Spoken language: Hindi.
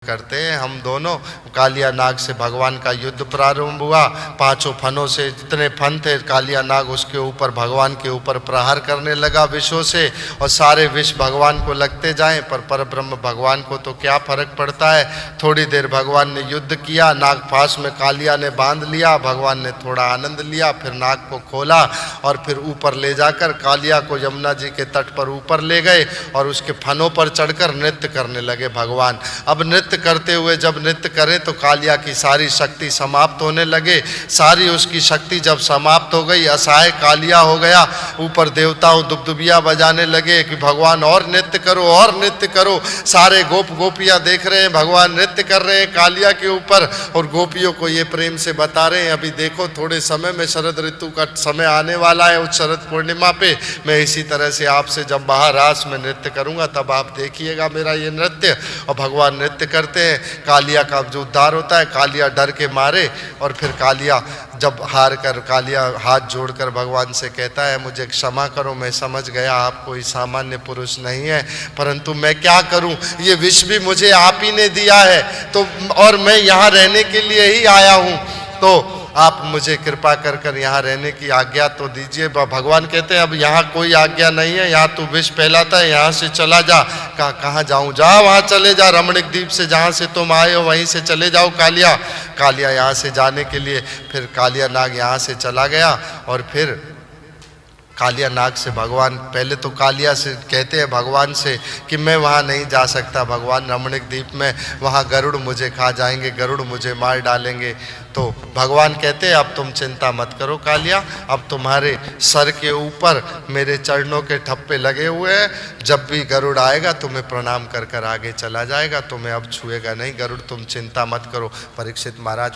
करते हैं हम दोनों। कालिया नाग से भगवान का युद्ध प्रारंभ हुआ। पांचों फनों से जितने फन थे कालिया नाग उसके ऊपर भगवान के ऊपर प्रहार करने लगा विषों से, और सारे विष भगवान को लगते जाएं, पर परब्रह्म भगवान को तो क्या फर्क पड़ता है। थोड़ी देर भगवान ने युद्ध किया, नाग फांस में कालिया ने बांध लिया, भगवान ने थोड़ा आनंद लिया, फिर नाग को खोला और फिर ऊपर ले जाकर कालिया को यमुना जी के तट पर ऊपर ले गए और उसके फनों पर चढ़कर नृत्य करने लगे भगवान। अब नृत्य करते हुए जब नृत्य करें तो कालिया की सारी शक्ति समाप्त होने लगे। सारी उसकी शक्ति जब समाप्त हो गई, असहाय कालिया हो गया। ऊपर देवताओं दुबदुबिया बजाने लगे कि भगवान और नृत्य करो और नृत्य करो। सारे गोप गोपियां देख रहे हैं भगवान नृत्य कर रहे हैं कालिया के ऊपर, और गोपियों को ये प्रेम से बता रहे हैं अभी देखो थोड़े समय में शरद ऋतु का समय आने वाला है, उस शरद पूर्णिमा पे मैं इसी तरह से आपसे जब महारास में नृत्य करूंगा तब आप देखिएगा मेरा ये नृत्य। और भगवान नृत्य करते हैं, कालिया का जो उद्धार होता है, कालिया डर के मारे, और फिर कालिया जब हार कर कालिया हाथ जोड़कर भगवान से कहता है मुझे क्षमा करो, मैं समझ गया आप कोई सामान्य पुरुष नहीं है, परंतु मैं क्या करूं, ये विष भी मुझे आप ही ने दिया है तो, और मैं यहाँ रहने के लिए ही आया हूं, तो आप मुझे कृपा कर कर यहाँ रहने की आज्ञा तो दीजिए। भगवान कहते हैं अब यहाँ कोई आज्ञा नहीं है, यहाँ तू विष फैलाता है, यहाँ से चला जा। कहाँ जाऊँ? जा वहाँ चले जा, रमणीक द्वीप से जहाँ से तुम आए हो वहीं से चले जाओ कालिया। कालिया यहाँ से जाने के लिए फिर कालिया नाग यहाँ से चला गया, और फिर कालिया नाग से भगवान पहले तो कालिया से कहते हैं भगवान से कि मैं वहाँ नहीं जा सकता भगवान, रमणीक द्वीप में वहाँ गरुड़ मुझे खा जाएंगे, गरुड़ मुझे मार डालेंगे। तो भगवान कहते हैं अब तुम चिंता मत करो कालिया, अब तुम्हारे सर के ऊपर मेरे चरणों के ठप्पे लगे हुए हैं, जब भी गरुड़ आएगा तुम्हें प्रणाम कर कर आगे चला जाएगा, तुम्हें अब छुएगा नहीं गरुड़, तुम चिंता मत करो। परीक्षित महाराज